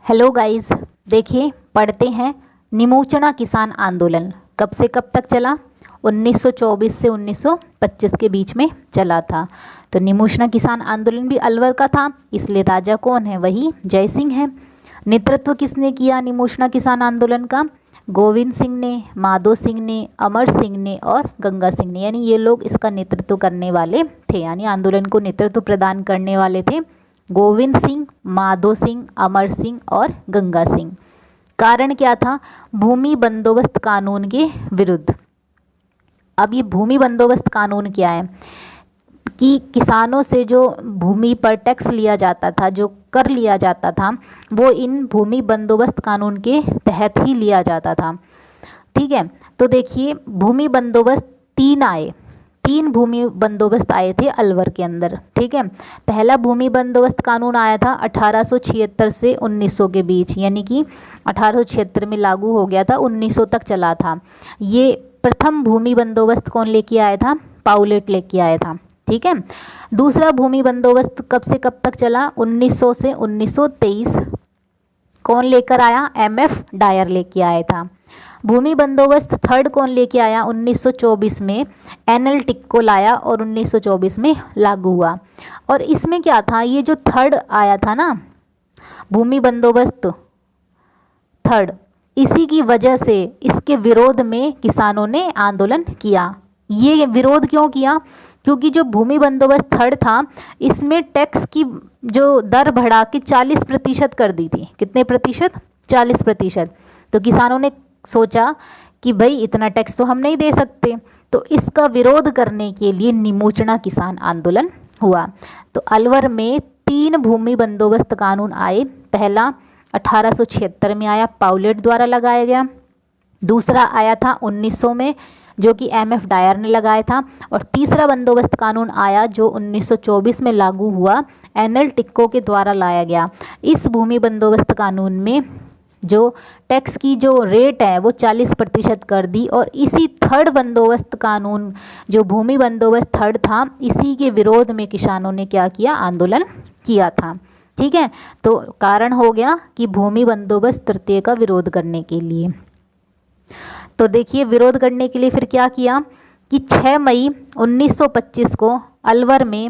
Hello guys, देखिए पढ़ते हैं। निमोचना किसान आंदोलन कब से कब तक चला? 1924 से 1925 के बीच में चला था। तो निमोचना किसान आंदोलन भी अलवर का था, इसलिए राजा कौन है? वही जय सिंह है। नेतृत्व किसने किया निमोचना किसान आंदोलन का? गोविंद सिंह ने, माधो सिंह ने, अमर सिंह ने और गंगा सिंह ने, यानी ये लोग इसका नेतृत्व करने वाले थे, यानी आंदोलन को नेतृत्व प्रदान करने वाले थे गोविंद सिंह, माधो सिंह, अमर सिंह और गंगा सिंह। कारण क्या था? भूमि बंदोबस्त कानून के विरुद्ध। अब ये भूमि बंदोबस्त कानून क्या है कि किसानों से जो भूमि पर टैक्स लिया जाता था, जो कर लिया जाता था, वो इन भूमि बंदोबस्त कानून के तहत ही लिया जाता था। ठीक है, तो देखिए भूमि बंदोबस्त तीन भूमि बंदोबस्त आए थे अलवर के अंदर। ठीक है, पहला भूमि बंदोबस्त कानून आया था 1876 से 1900 के बीच, यानी कि 1876 में लागू हो गया था, 1900 तक चला था। ये प्रथम भूमि बंदोबस्त कौन लेके आया था? पाउलेट लेके आया था। ठीक है, दूसरा भूमि बंदोबस्त कब से कब तक चला? 1900 से 1923। कौन लेकर आया? एमएफ डायर लेके आया था। भूमि बंदोबस्त थर्ड कौन लेके आया? 1924 में एनएल टिक्को लाया और 1924 में लागू हुआ। और इसमें क्या था, ये जो थर्ड आया था ना भूमि बंदोबस्त थर्ड, इसी की वजह से इसके विरोध में किसानों ने आंदोलन किया। ये विरोध क्यों किया? क्योंकि जो भूमि बंदोबस्त थर्ड था, इसमें टैक्स की जो दर बढ़ा के 40% कर दी थी। कितने प्रतिशत? 40%। तो किसानों ने सोचा कि भाई इतना टैक्स तो हम नहीं दे सकते, तो इसका विरोध करने के लिए निमोचना किसान आंदोलन हुआ। तो अलवर में 3 भूमि बंदोबस्त कानून आए। पहला 1876 में आया, पाउलेट द्वारा लगाया गया। दूसरा आया था 1900 में, जो कि एमएफ डायर ने लगाया था। और तीसरा बंदोबस्त कानून आया जो 1924 में लागू हुआ, एनएल टिक्को के द्वारा लाया गया। इस भूमि बंदोबस्त कानून में जो टैक्स की जो रेट है वो 40% कर दी। और इसी थर्ड बंदोबस्त कानून, जो भूमि बंदोबस्त थर्ड था, इसी के विरोध में किसानों ने क्या किया? आंदोलन किया था। ठीक है, तो कारण हो गया कि भूमि बंदोबस्त तृतीय का विरोध करने के लिए। तो देखिए विरोध करने के लिए फिर क्या किया कि 6 मई 1925 को अलवर में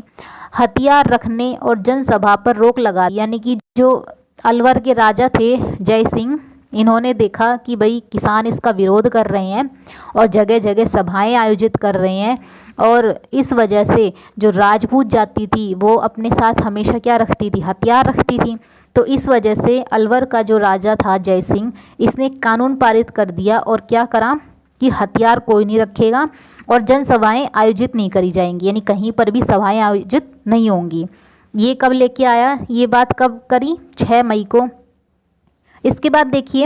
हथियार रखने और जनसभा पर रोक लगा। यानी कि जो अलवर के राजा थे जय सिंह, इन्होंने देखा कि भाई किसान इसका विरोध कर रहे हैं और जगह जगह सभाएं आयोजित कर रहे हैं, और इस वजह से जो राजपूत जाति थी वो अपने साथ हमेशा क्या रखती थी? हथियार रखती थी। तो इस वजह से अलवर का जो राजा था जय सिंह, इसने कानून पारित कर दिया और क्या करा कि हथियार कोई नहीं रखेगा और जनसभाएं आयोजित नहीं करी जाएंगी, यानी कहीं पर भी सभाएं आयोजित नहीं होंगी। ये कब लेके आया? ये बात कब करी? 6 मई को। इसके बाद देखिए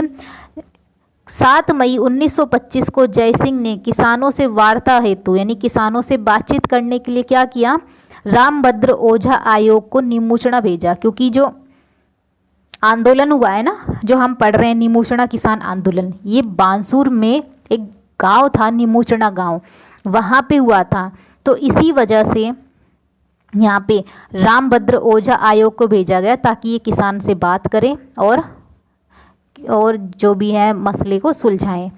7 मई 1925 को जय सिंह ने किसानों से वार्ता हेतु, यानी किसानों से बातचीत करने के लिए क्या किया? रामभद्र ओझा आयोग को निमोचना भेजा। क्योंकि जो आंदोलन हुआ है ना, जो हम पढ़ रहे हैं निमोचना किसान आंदोलन, ये बांसुर में एक गांव था निमोचना गांव, वहाँ पे हुआ था। तो इसी वजह से यहाँ पे रामभद्र ओझा आयोग को भेजा गया ताकि ये किसान से बात करें और जो भी है मसले को सुलझाएं।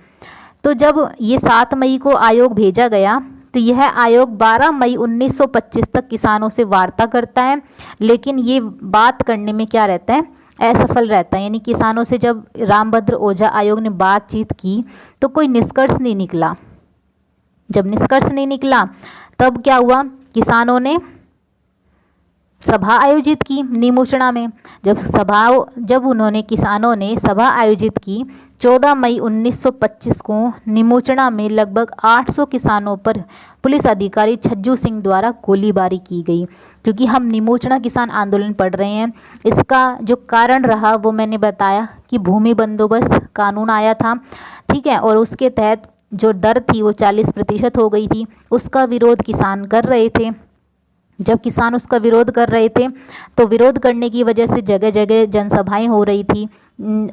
तो जब ये 7 मई को आयोग भेजा गया, तो यह आयोग 12 मई 1925 तक किसानों से वार्ता करता है, लेकिन ये बात करने में क्या रहता है? असफल रहता है। यानी किसानों से जब रामभद्र ओझा आयोग ने बातचीत की तो कोई निष्कर्ष नहीं निकला। जब निष्कर्ष नहीं निकला तब क्या हुआ? किसानों ने सभा आयोजित की निमोचना में। जब उन्होंने किसानों ने सभा आयोजित की 14 मई 1925 को निमोचना में लगभग 800 किसानों पर पुलिस अधिकारी छज्जू सिंह द्वारा गोलीबारी की गई। क्योंकि हम निमोचना किसान आंदोलन पढ़ रहे हैं, इसका जो कारण रहा वो मैंने बताया कि भूमि बंदोबस्त कानून आया था। ठीक है, और उसके तहत जो दर थी वो 40% हो गई थी। उसका विरोध किसान कर रहे थे। जब किसान उसका विरोध कर रहे थे तो विरोध करने की वजह से जगह जगह जनसभाएं हो रही थी,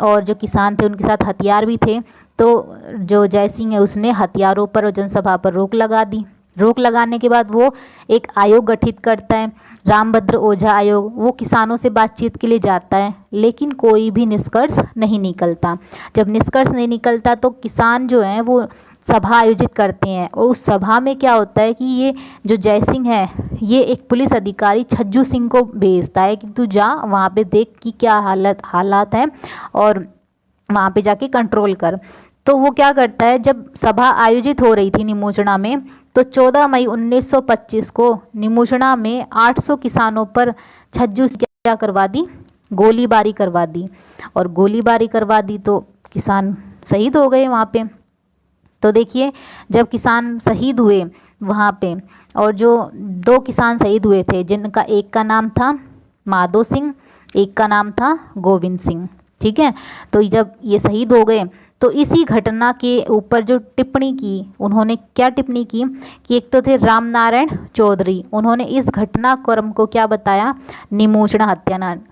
और जो किसान थे उनके साथ हथियार भी थे। तो जो जय सिंह है उसने हथियारों पर और जनसभा पर रोक लगा दी। रोक लगाने के बाद वो एक आयोग गठित करता है रामभद्र ओझा आयोग, वो किसानों से बातचीत के लिए जाता है, लेकिन कोई भी निष्कर्ष नहीं निकलता। जब निष्कर्ष नहीं निकलता तो किसान जो हैं वो सभा आयोजित करते हैं, और उस सभा में क्या होता है कि ये जो जयसिंह है ये एक पुलिस अधिकारी छज्जू सिंह को भेजता है कि तू जा वहाँ पे देख कि क्या हालात हैं और वहाँ पे जाके कंट्रोल कर। तो वो क्या करता है, जब सभा आयोजित हो रही थी निमोचना में, तो 14 मई 1925 को निमोचना में 800 किसानों पर छज्जू से क्या करवा दी, गोलीबारी करवा दी। और गोलीबारी करवा दी तो किसान शहीद हो गए वहाँ पे। तो देखिए, जब किसान शहीद हुए वहाँ पे, और जो 2 किसान शहीद हुए थे जिनका एक का नाम था माधो सिंह, एक का नाम था गोविंद सिंह, ठीक है। तो जब ये शहीद हो गए तो इसी घटना के ऊपर जो टिप्पणी की, उन्होंने क्या टिप्पणी की कि एक तो थे रामनारायण चौधरी, उन्होंने इस घटनाक्रम को क्या बताया, निमोचना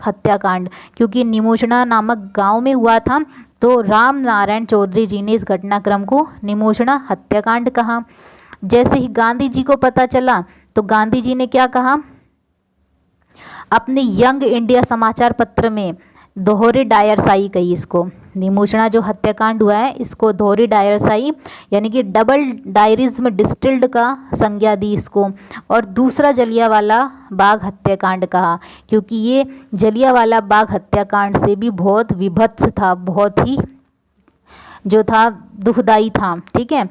हत्याकांड, क्योंकि निमोचना नामक गांव में हुआ था। तो रामनारायण चौधरी जी ने इस घटनाक्रम को निमोचना हत्याकांड कहा। जैसे ही गांधी जी को पता चला तो गांधी जी ने क्या कहा, अपने यंग इंडिया समाचार पत्र में दोहरी डायरसाई कही इसको, निमोचना जो हत्याकांड हुआ है इसको दोहरी डायरसाई यानी कि डबल डायरिज्म डिस्टिल्ड का संज्ञा दी इसको। और दूसरा जलियांवाला बाग हत्याकांड कहा, क्योंकि ये जलियांवाला बाग हत्याकांड से भी बहुत विभत्स था, बहुत ही जो था दुखदाई था, ठीक है,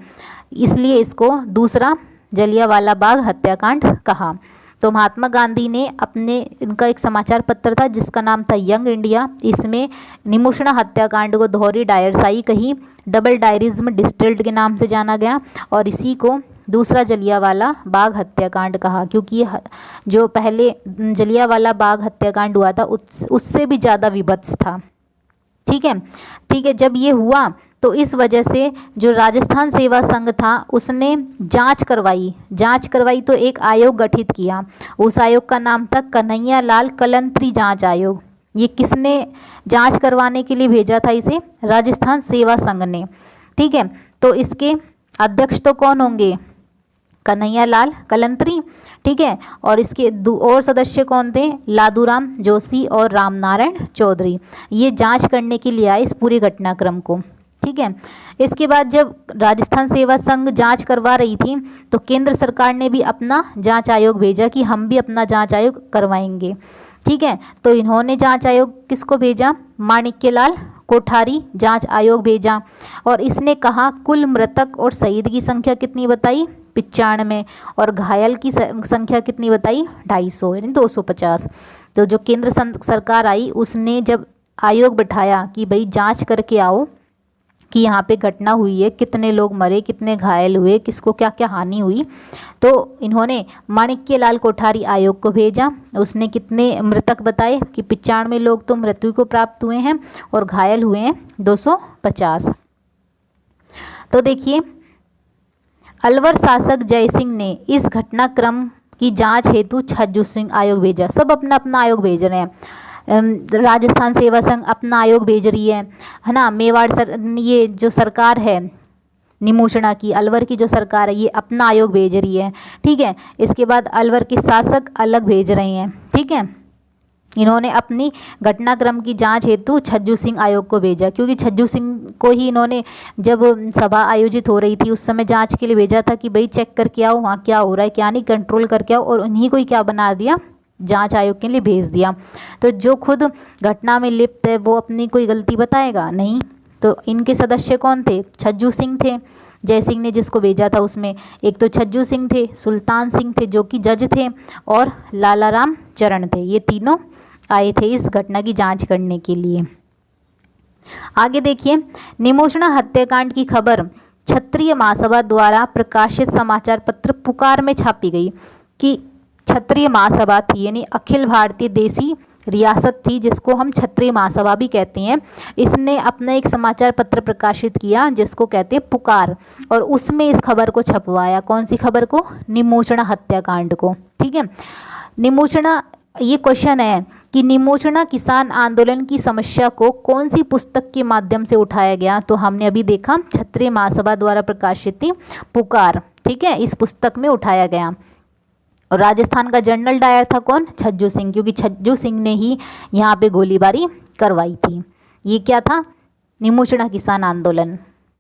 इसलिए इसको दूसरा जलियांवाला बाग हत्याकांड कहा। तो महात्मा गांधी ने अपने, इनका एक समाचार पत्र था जिसका नाम था यंग इंडिया, इसमें निमोचना हत्याकांड को दोहरी डायरसाई कही, डबल डायरिज्म डिस्टिल्ड के नाम से जाना गया, और इसी को दूसरा जलियांवाला बाग हत्याकांड कहा, क्योंकि ये जो पहले जलियांवाला बाग हत्याकांड हुआ था उससे भी ज़्यादा विभत्स था, ठीक है। ठीक है, जब ये हुआ तो इस वजह से जो राजस्थान सेवा संघ था उसने जांच करवाई तो एक आयोग गठित किया। उस आयोग का नाम था कन्हैया लाल कलंत्री जांच आयोग। ये किसने जांच करवाने के लिए भेजा था इसे, राजस्थान सेवा संघ ने, ठीक है। तो इसके अध्यक्ष तो कौन होंगे, कन्हैया लाल कलंत्री, ठीक है, और इसके और सदस्य कौन थे, लादूराम जोशी और रामनारायण चौधरी। ये जांच करने के लिए आए इस पूरे घटनाक्रम को, ठीक है। इसके बाद जब राजस्थान सेवा संघ जांच करवा रही थी तो केंद्र सरकार ने भी अपना जांच आयोग भेजा कि हम भी अपना जांच आयोग करवाएंगे, ठीक है। तो इन्होंने जांच आयोग किसको भेजा, माणिक्यलाल कोठारी जांच आयोग भेजा, और इसने कहा कुल मृतक और शहीद की संख्या कितनी बताई, 95, और घायल की संख्या कितनी बताई, 250 यानी 250। तो जो केंद्र सरकार आई उसने जब आयोग बिठाया कि भाई जांच करके आओ कि यहाँ पे घटना हुई है, कितने लोग मरे, कितने घायल हुए, किसको क्या क्या हानि हुई, तो इन्होंने माणिक्यलाल कोठारी आयोग को भेजा। उसने कितने मृतक बताए कि 95 लोग तो मृत्यु को प्राप्त हुए हैं और घायल हुए हैं 250। तो देखिए, अलवर शासक जयसिंह ने इस घटनाक्रम की जांच हेतु छज्जू सिंह आयोग भेजा। सब अपना अपना आयोग भेज रहे हैं, राजस्थान सेवा संघ अपना आयोग भेज रही है ना, मेवाड़ ये जो सरकार है निमोचना की, अलवर की जो सरकार है ये अपना आयोग भेज रही है, ठीक है। इसके बाद अलवर के शासक अलग भेज रहे हैं, ठीक है। इन्होंने अपनी घटनाक्रम की जांच हेतु छज्जू सिंह आयोग को भेजा, क्योंकि छज्जू सिंह को ही इन्होंने जब सभा आयोजित हो रही थी उस समय जांच के लिए भेजा था कि भाई चेक करके आओ वहाँ क्या हो रहा है क्या नहीं, कंट्रोल करके आओ, और उन्हीं को ही क्या बना दिया, जांच आयोग के लिए भेज दिया। तो जो खुद घटना में लिप्त है वो अपनी कोई गलती बताएगा नहीं। तो इनके सदस्य कौन थे, छज्जू सिंह थे, जयसिंह ने जिसको भेजा था उसमें एक तो छज्जू सिंह थे, सुल्तान सिंह थे जो कि जज थे, और लालाराम चरण थे। ये तीनों आए थे इस घटना की जांच करने के लिए। आगे देखिए, निमोचना हत्याकांड की खबर क्षत्रिय महासभा द्वारा प्रकाशित समाचार पत्र पुकार में छापी गई कि क्षत्रिय महासभा थी यानी अखिल भारतीय देसी रियासत थी जिसको हम क्षत्रिय महासभा भी कहते हैं। इसने अपना एक समाचार पत्र प्रकाशित किया जिसको कहते हैं पुकार, और उसमें इस खबर को छपवाया। कौन सी खबर को, निमोचना हत्याकांड को, ठीक है। निमोचना, ये क्वेश्चन है कि निमोचना किसान आंदोलन की समस्या को कौन सी पुस्तक के माध्यम से उठाया गया, तो हमने अभी देखा क्षत्रिय महासभा द्वारा प्रकाशित थी पुकार, ठीक है, इस पुस्तक में उठाया गया। और राजस्थान का जनरल डायर था कौन? छज्जू सिंह, क्योंकि छज्जू सिंह ने ही यहाँ पे गोलीबारी करवाई थी। ये क्या था? निमोचना किसान आंदोलन।